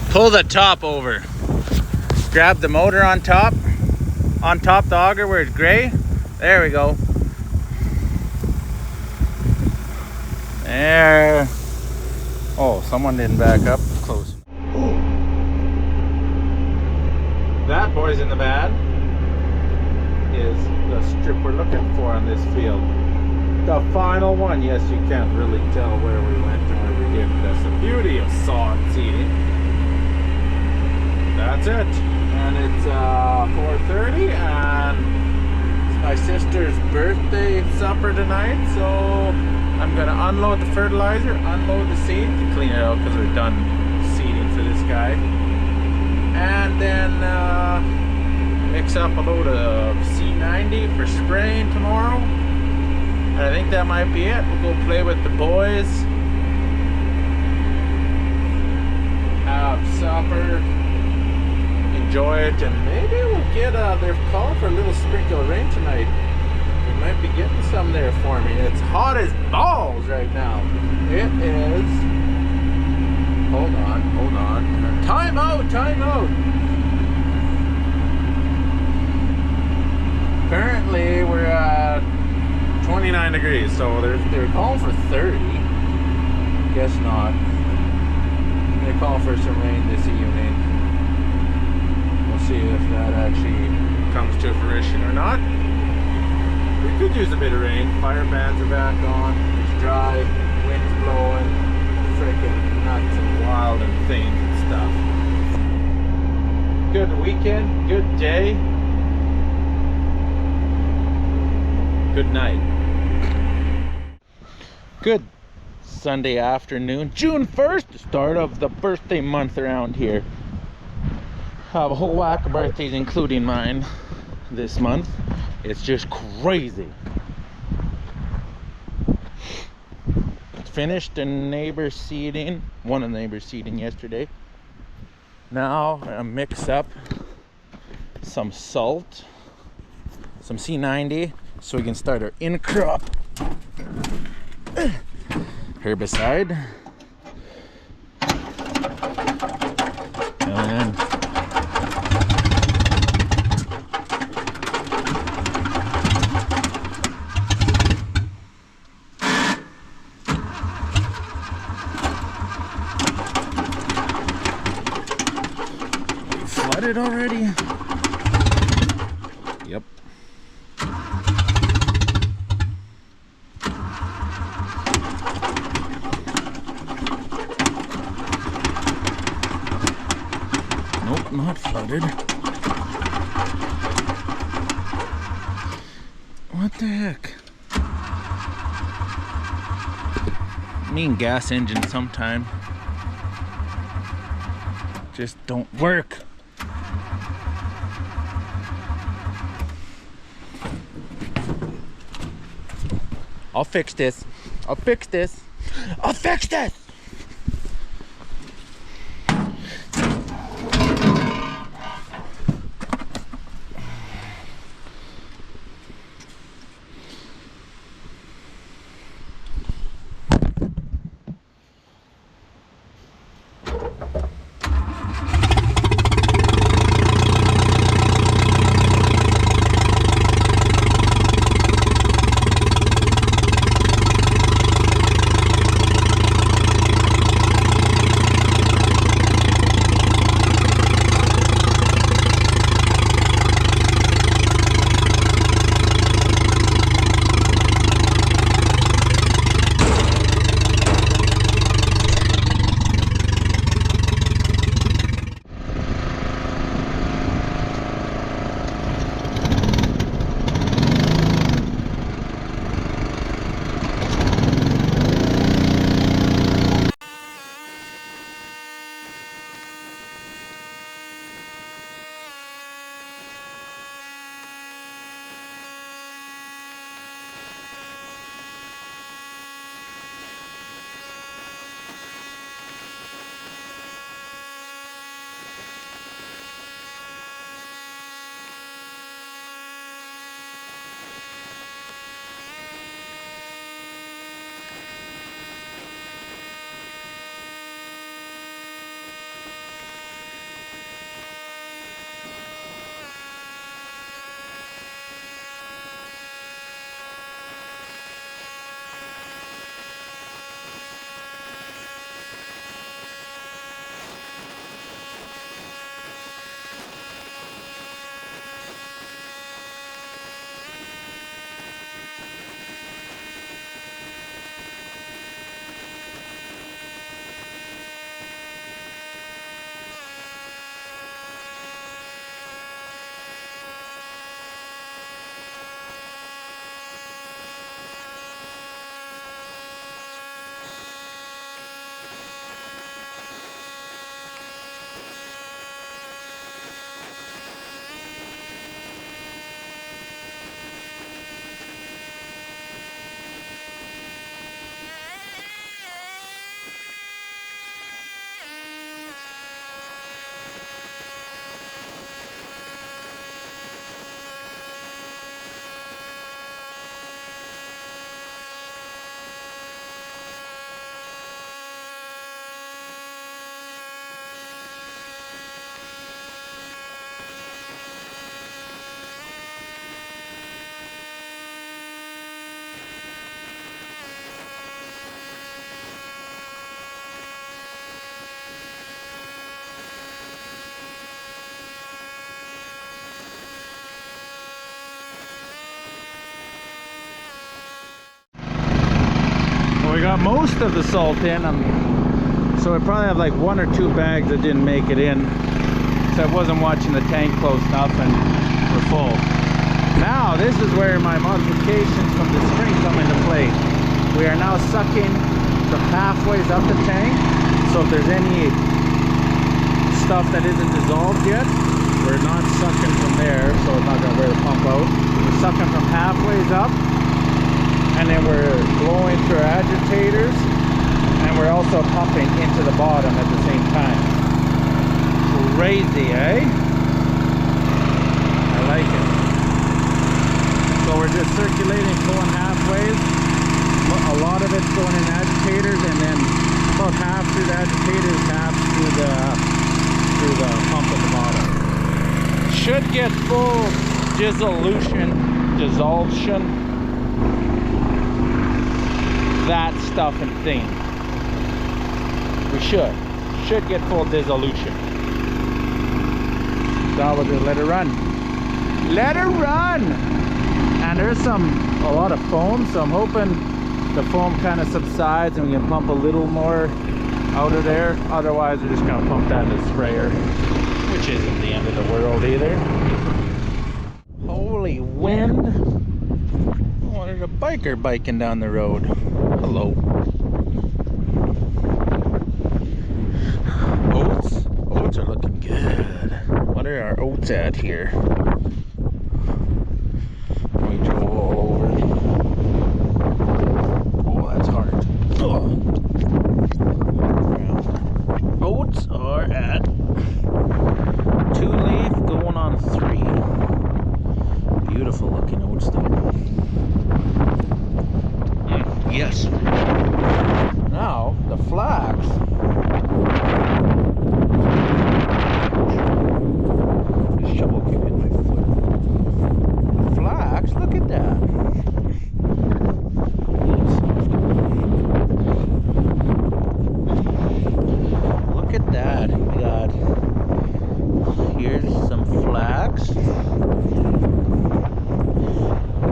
Pull the top over. Grab the motor on top the auger where it's gray. There we go. There. Oh, someone didn't back up. Close. That, boys in the bad, is the strip we're looking for on this field. The final one. Yes, you can't really tell where we went and where we didn't. That's the beauty of sod seeding. That's it. And it's 4:30 and it's my sister's birthday supper tonight, so I'm gonna unload the fertilizer, unload the seed to clean it out because we're done seeding for this guy, and then mix up a load of C90 for spraying tomorrow. And I think that might be it. We'll go play with the boys, have supper, enjoy it, and maybe we'll get they're calling for a little sprinkle of rain tonight. We might be getting some there for me. It's hot as balls right now. It is. Hold on. Time out. Currently we're at 29 degrees, so they're calling for 30. Guess not. They're calling for some rain this evening. We'll see if that actually comes to fruition or not. We could use a bit of rain. Fire bans are back on. It's dry. Wind's blowing. Freaking nuts and wild and things and stuff. Good weekend. Good day. Good night. Good Sunday afternoon. June 1st, the start of the birthday month around here. Have a whole whack of birthdays, including mine, this month. It's just crazy. Finished the neighbor seeding, one of the neighbors seeding yesterday. Now I mix up some salt, some C90, so we can start our in-crop herbicide. And flooded already? Yep. Nope, not flooded. What the heck? Mean gas engines sometime just don't work. I'll fix this. I'll fix this. I'll fix this. most of the salt in. So I probably have like 1 or 2 bags that didn't make it in. So I wasn't watching the tank close enough and we're full. Now this is where my modifications from the spring come into play. We are now sucking from halfway up the tank. So if there's any stuff that isn't dissolved yet, we're not sucking from there, so it's not going to wear the pump out. We're sucking from halfway up, and then we're blowing through our agitators, and we're also pumping into the bottom at the same time. Crazy, eh? I like it. So we're just circulating, going halfway. A lot of it's going in agitators, and then about half through the agitators, half through the pump in the bottom. Should get full dissolution, that stuff and thing. We should get full dissolution. So we'll just let it run. Let it run! And there's a lot of foam, so I'm hoping the foam kind of subsides and we can pump a little more out of there. Otherwise, we're just gonna pump that in the sprayer, which isn't the end of the world either. Holy wind! Oh, there's a biker biking down the road. Hello. Oats? Oats are looking good. What are our oats at here? We drove all over. Oh, that's hard. Oh. Oats are at 2 leaf going on 3. Beautiful looking oats though. Yes. Now the flax. The shovel came in my foot. The flax, look at that. Look at that. We got, here's some flax.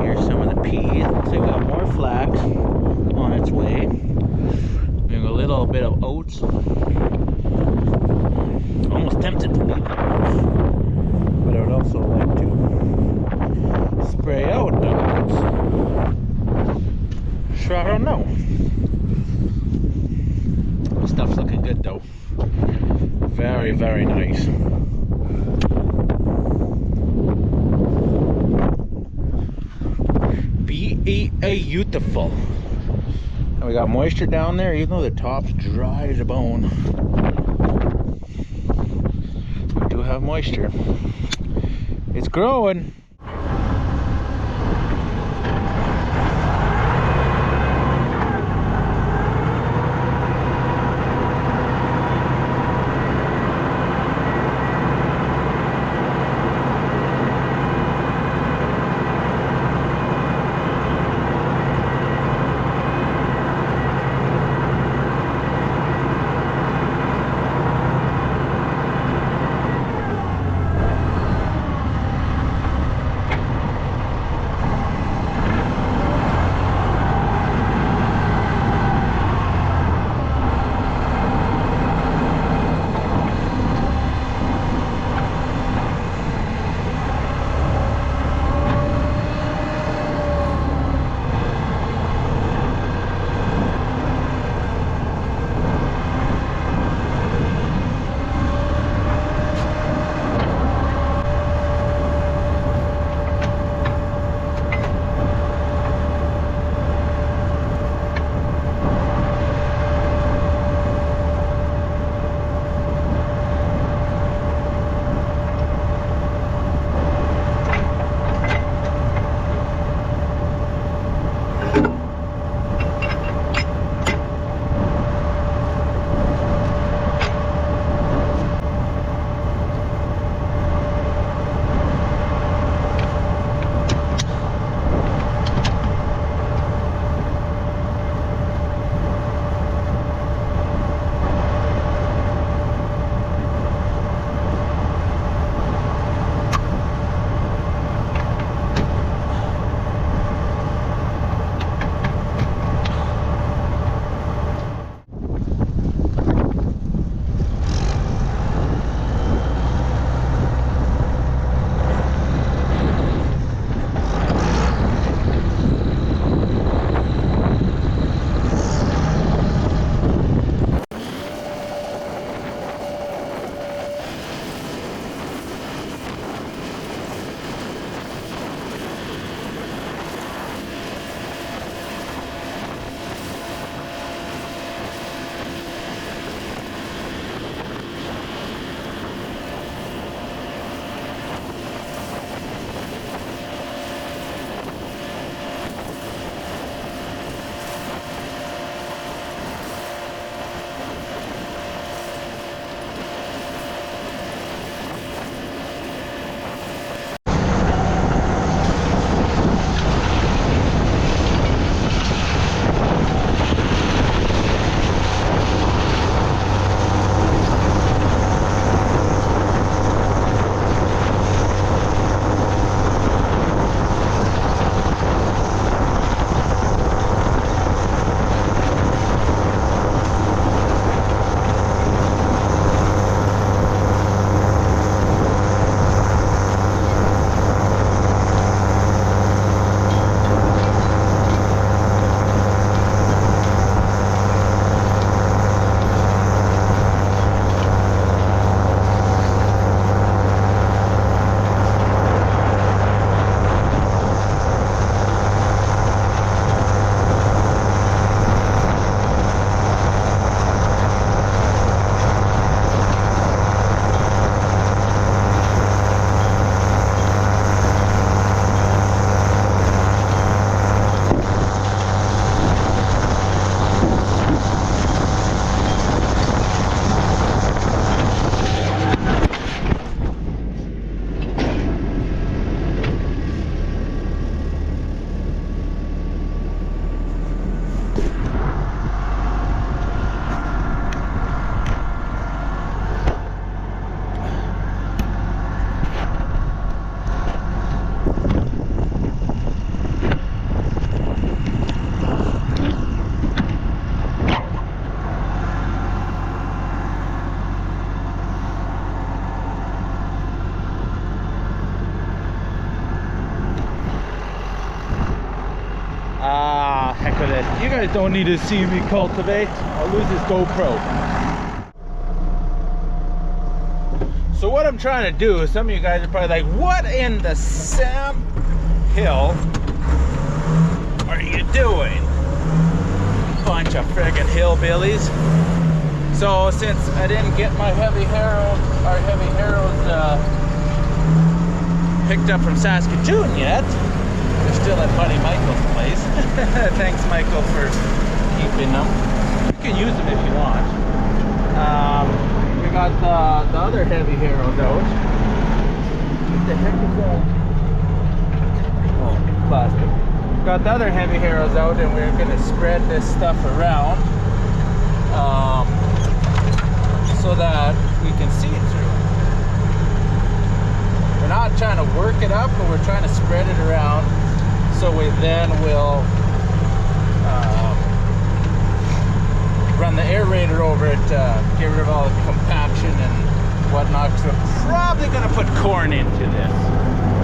Here's some of the peas. Looks like we got more flax on its way. We have a little bit of oats. Almost tempted to leave them, but I would also like to spray out the oats. Sure, I don't know. Stuff's looking good though. Very, very nice. Beautiful. And we got moisture down there, even though the top's dry as a bone. We do have moisture. It's growing. with it. You guys don't need to see me cultivate. I'll lose this GoPro. So what I'm trying to do, some of you guys are probably like, what in the Sam Hill are you doing? Bunch of friggin' hillbillies. So since I didn't get my heavy harrows picked up from Saskatoon yet, they're still at Buddy Michael's place. Thanks, Michael, for keeping them. You can use them if you want. We got the other heavy harrows out. What the heck is that? Oh, plastic. Got the other heavy harrows out, and we're going to spread this stuff around so that we can see it through. We're not trying to work it up, but we're trying to spread it around so we then will run the aerator over it to get rid of all the compaction and whatnot. So we're probably going to put corn into this,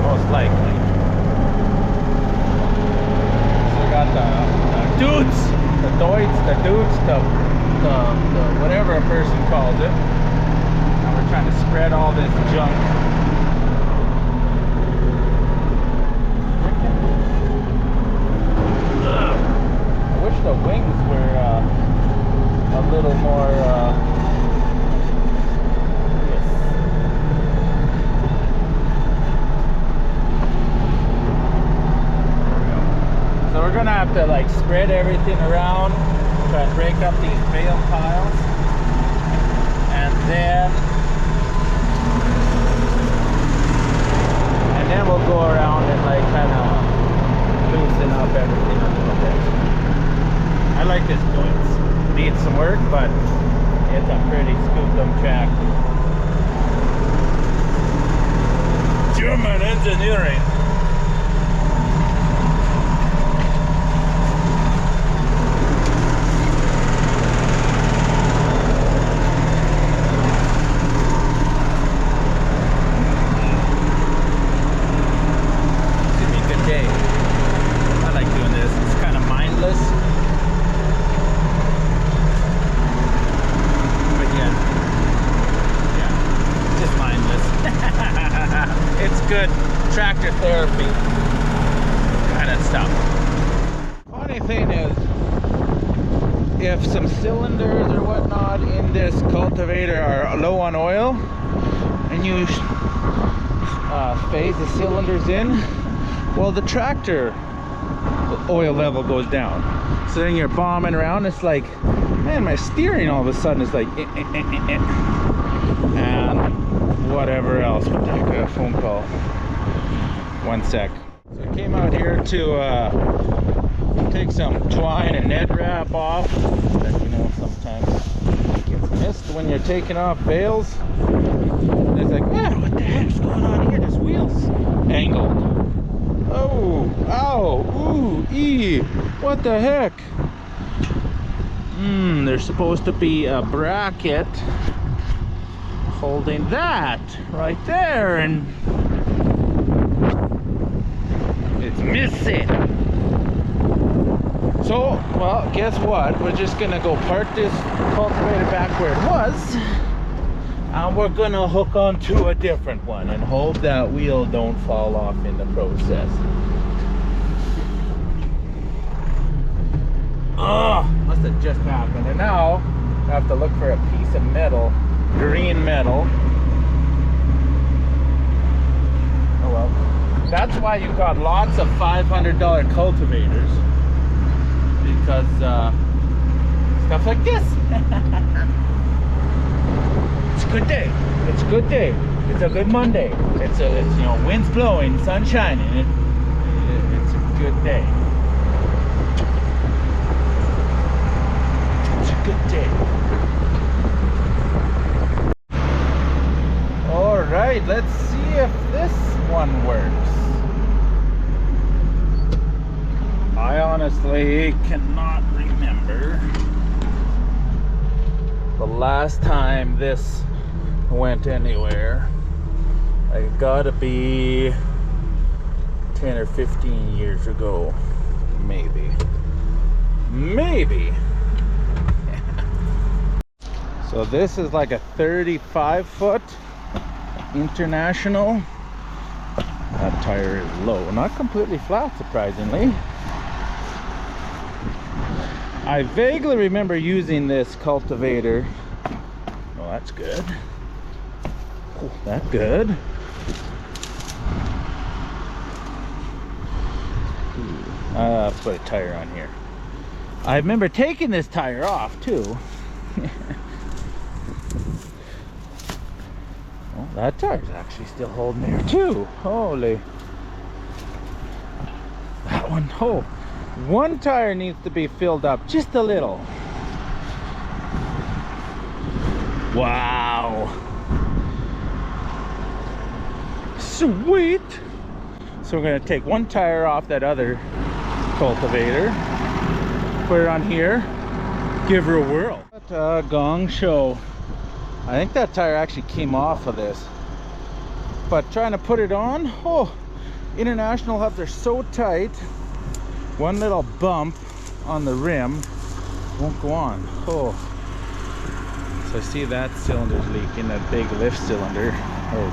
most likely. So we got the dudes, the whatever a person calls it. And we're trying to spread all this junk. I wish the wings were a little more yes. So we're gonna have to like spread everything around, try and break up these bale piles, and then we'll go around and like kind of loosen up everything a little bit. I like this joints. Needs some work, but it's a pretty scooped up track. German engineering. Tractor therapy kind of stuff. Funny thing is, if some cylinders or whatnot in this cultivator are low on oil and you phase the cylinders in, well, the tractor oil level goes down. So then you're bombing around. It's like, man, my steering all of a sudden is like and whatever else. What the heck, I got a phone call. One sec. So I came out here to take some twine and net wrap off. That, you know, sometimes it gets missed when you're taking off bales. And it's like, man, what the heck's going on here? This wheel's angled. Oh, ow, ooh, ee, what the heck? There's supposed to be a bracket holding that right there, and it's missing. So, well, guess what? We're just gonna go park this cultivator back where it was, and we're gonna hook onto a different one and hope that wheel don't fall off in the process. Oh, must have just happened. And now I have to look for a piece of metal, green metal. Oh well. That's why you've got lots of $500 cultivators, because stuff like this. It's a good day. It's a good day. It's a good Monday. It's you know, wind's blowing, sun shining. It's a good day. It's a good day. All right, let's see if this one works. I honestly cannot remember the last time this went anywhere. It gotta be 10 or 15 years ago, maybe. Maybe. So this is like a 35-foot International. That tire is low, not completely flat, surprisingly. I vaguely remember using this cultivator. Oh, that's good. Oh, that's good. Put a tire on here. I remember taking this tire off too. Well, that tire's actually still holding there too. Holy. That one, oh, one tire needs to be filled up just a little. Wow. Sweet. So we're gonna take one tire off that other cultivator, put it on here, give her a whirl. Gong show. I think that tire actually came off of this, but trying to put it on, oh, International hubs are so tight, one little bump on the rim won't go on. Oh, so I see that cylinder's leaking, that big lift cylinder or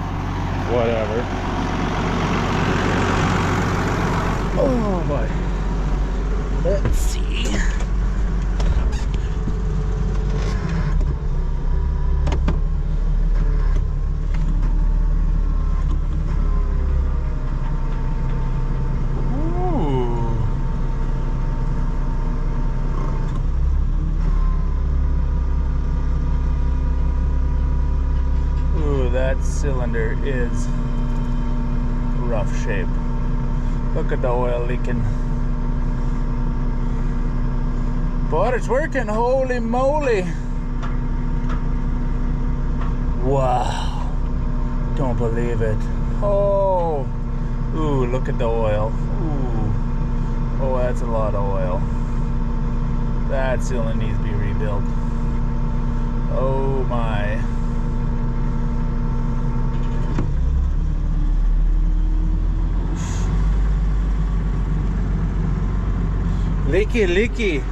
whatever. Oh boy, let's see. That cylinder is rough shape. Look at the oil leaking. But it's working, holy moly. Wow. Don't believe it. Oh. Ooh, look at the oil. Ooh. Oh, that's a lot of oil. That cylinder needs to be rebuilt. Oh my. Leaky, leaky.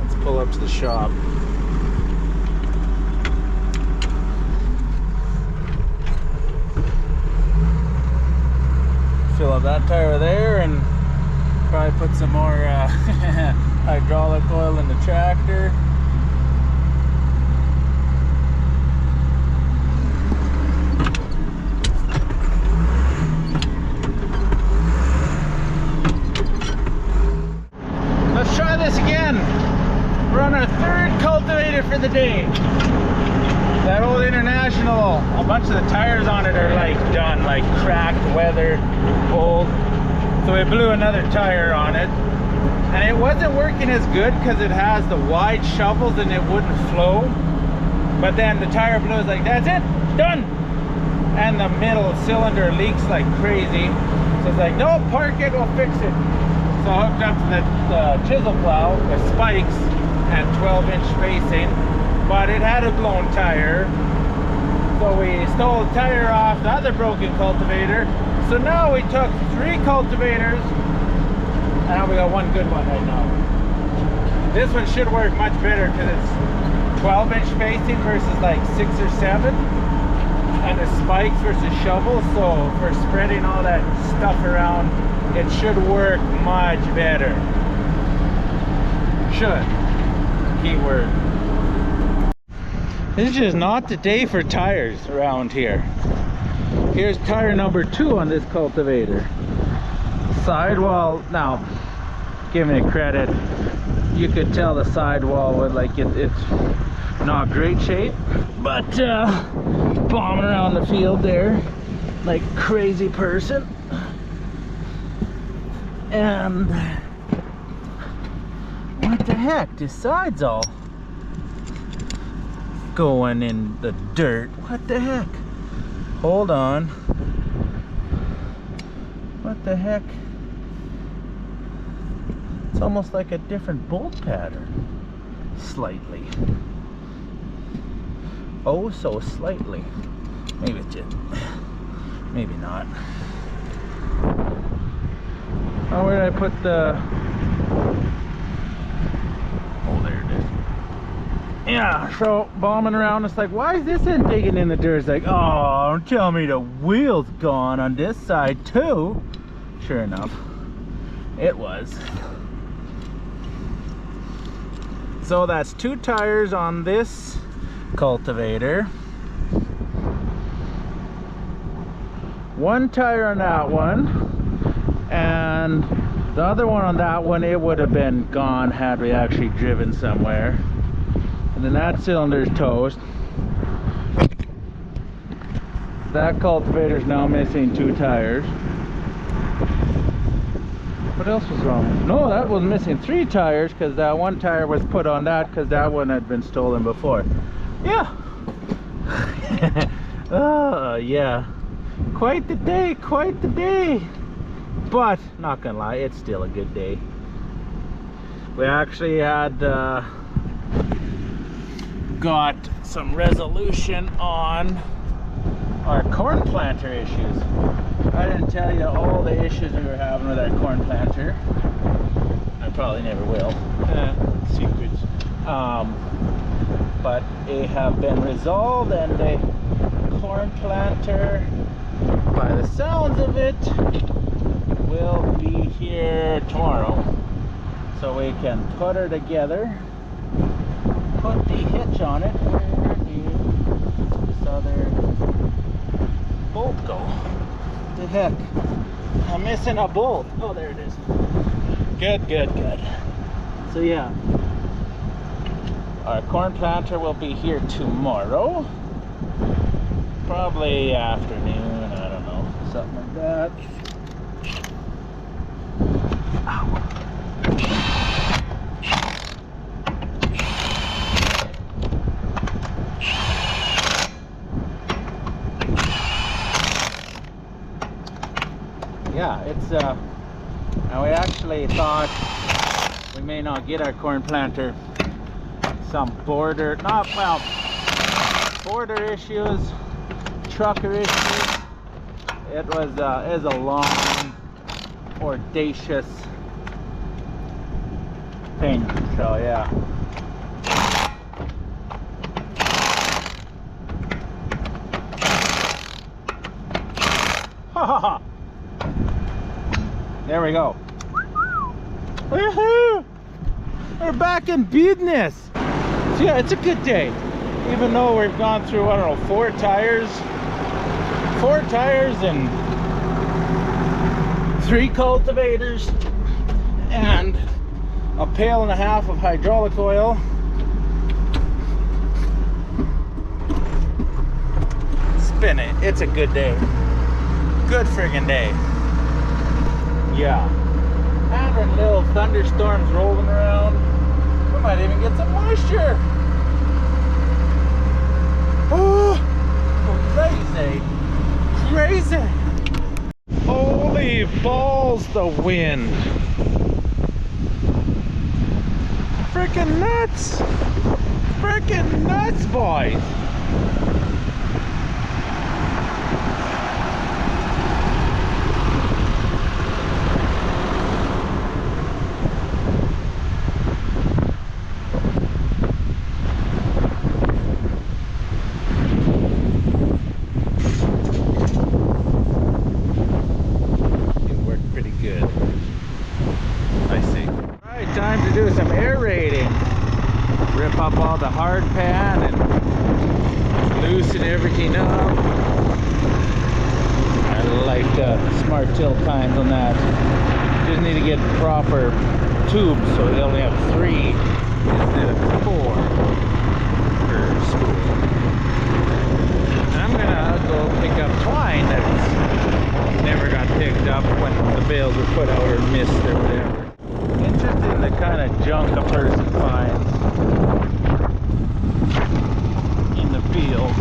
Let's pull up to the shop. Fill up that tire there and probably put some more hydraulic oil in the tractor. Let's try this again. We're on our third cultivator for the day. That old International, a bunch of the tires on it are like done, like cracked, weathered, old. So we blew another tire on it. And it wasn't working as good because it has the wide shovels and it wouldn't flow. But then the tire blew, like, that's it, done. And the middle cylinder leaks like crazy. So it's like, no, park it, we'll fix it. So I hooked up to the chisel plow with spikes and 12-inch spacing, but it had a blown tire. So we stole the tire off the other broken cultivator. So now we took 3 cultivators, and now we got one good one right now. This one should work much better because it's 12-inch spacing versus like 6 or 7, and the spikes versus shovels. So for spreading all that stuff around, it should work much better. Should. Keyword. This is just not the day for tires around here. Here's tire number 2 on this cultivator. Sidewall, now, give me credit. You could tell the sidewall would like it's not great shape, but bombing around the field there like a crazy person. And what the heck, this side's all going in the dirt. What the heck? Hold on. What the heck? It's almost like a different bolt pattern. Slightly. Oh, so slightly. Maybe it's just, maybe not. Oh, where did I put the Yeah, so bombing around, it's like, why is this end digging in the dirt? It's like, oh, don't tell me the wheel's gone on this side too. Sure enough, it was. So that's 2 tires on this cultivator, 1 tire on that one, and the other one on that one, it would have been gone had we actually driven somewhere. And then that cylinder's toast. That cultivator's now missing 2 tires. What else was wrong? No, that was missing 3 tires because that 1 tire was put on that because that one had been stolen before. Yeah. Oh, yeah. Quite the day, quite the day. But, not gonna lie, it's still a good day. We actually had got some resolution on our corn planter issues. I didn't tell you all the issues we were having with our corn planter. I probably never will. Secrets. But they have been resolved, and the corn planter, by the sounds of it, will be here tomorrow. So we can put her together, put the hitch on it. Where did this other bolt go? The heck? I'm missing a bolt. Oh, there it is. Good, good, good. So yeah, our corn planter will be here tomorrow. Probably afternoon, I don't know, something like that. Ow. Yeah, it's and we actually thought we may not get our corn planter. Some border issues, trucker issues. It was is a long, audacious thing. So yeah. Ha ha ha. There we go. Woohoo! We're back in business. So yeah, it's a good day. Even though we've gone through, I don't know, 4 tires and 3 cultivators and a pail and a half of hydraulic oil. Spin it. It's a good day. Good friggin' day. Yeah. And little thunderstorms rolling around. We might even get some moisture. Oh, crazy. Crazy. Holy balls, the wind. Freaking nuts. Freaking nuts, boys. Time to do some aerating. Rip up all the hard pan and loosen everything up. I like smart tilt times on that. Just need to get proper tubes so they only have 3 instead of 4 per spool. And I'm gonna go pick up twine that never got picked up when the bales were put out or missed or whatever. Interested in the kind of junk a person finds in the field.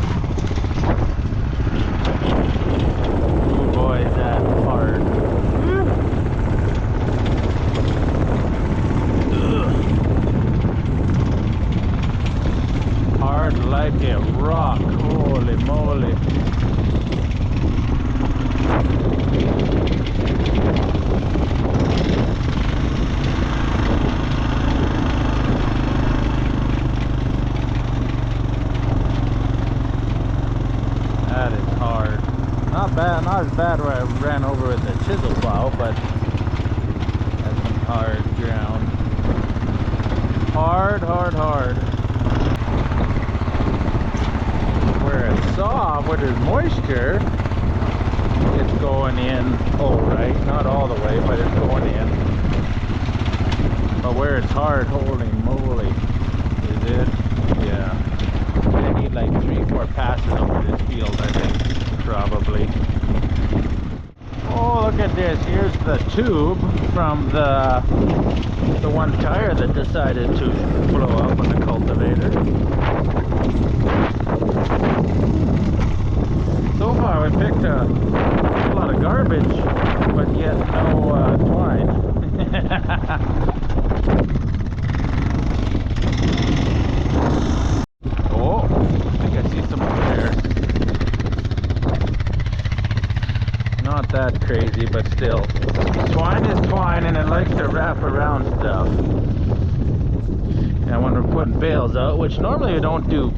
Oh boy, is that hard. Hard like a rock. Holy moly. not bad, not as bad where I ran over with the chisel plow, but that's some hard ground. Hard. Where it's soft, where there's moisture, it's going in alright. Not all the way, but it's going in. But where it's hard, holy moly, is it? Yeah. I need like 3-4 passes over this field, I think, probably. Oh, look at this. Here's the tube from the one tire that decided to blow up on the cultivator. So far we picked a lot of garbage, but yet no twine. Oh, I think I see some over there. Not that crazy, but still. Twine is twine and it likes to wrap around stuff. And when we're putting bales out, which normally we don't do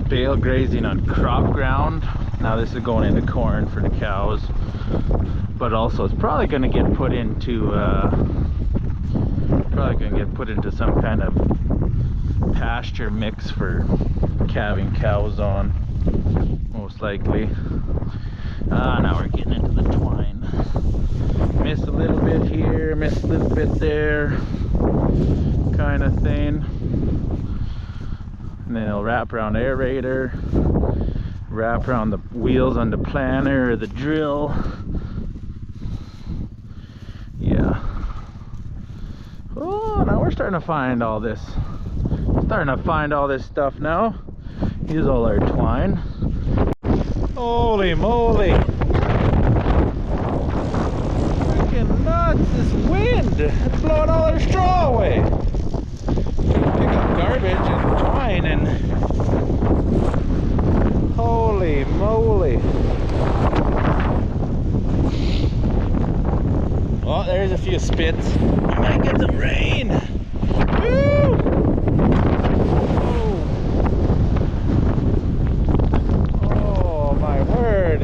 bale grazing on crop ground. Now this is going into corn for the cows. But also it's probably going to get put into some kind of pasture mix for calving cows on, most likely. Now we're getting into the twine. Missed a little bit here, missed a little bit there, kind of thing. And then it'll wrap around the aerator, wrap around the wheels on the planter or the drill. Yeah. Oh, now we're starting to find all this. Starting to find all this stuff now. Here's all our twine. Holy moly! Freaking nuts! This wind! It's blowing all our straw away. Pick up garbage and twine and holy moly! Oh, there's a few spits. We might get some rain. Woo! Oh my word!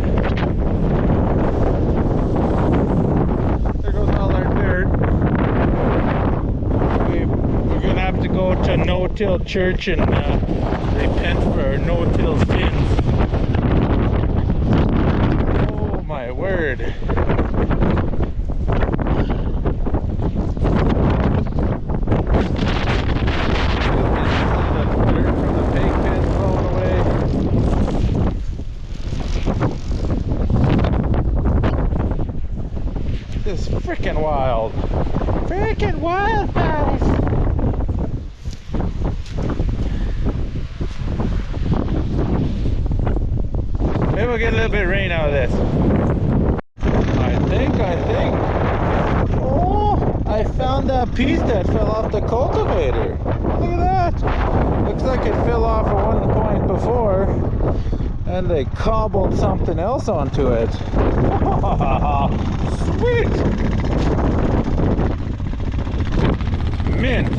There goes all our dirt. We're gonna have to go to no-till church and repent for our no-till sins. Oh my word! This freaking wild. Freaking wild, guys. Maybe we'll get a little bit of rain out of this. I think. Oh, I found that piece that fell off the cultivator. Look at that. Looks like it fell off at one point before. And they cobbled something else onto it. Sweet! Mint!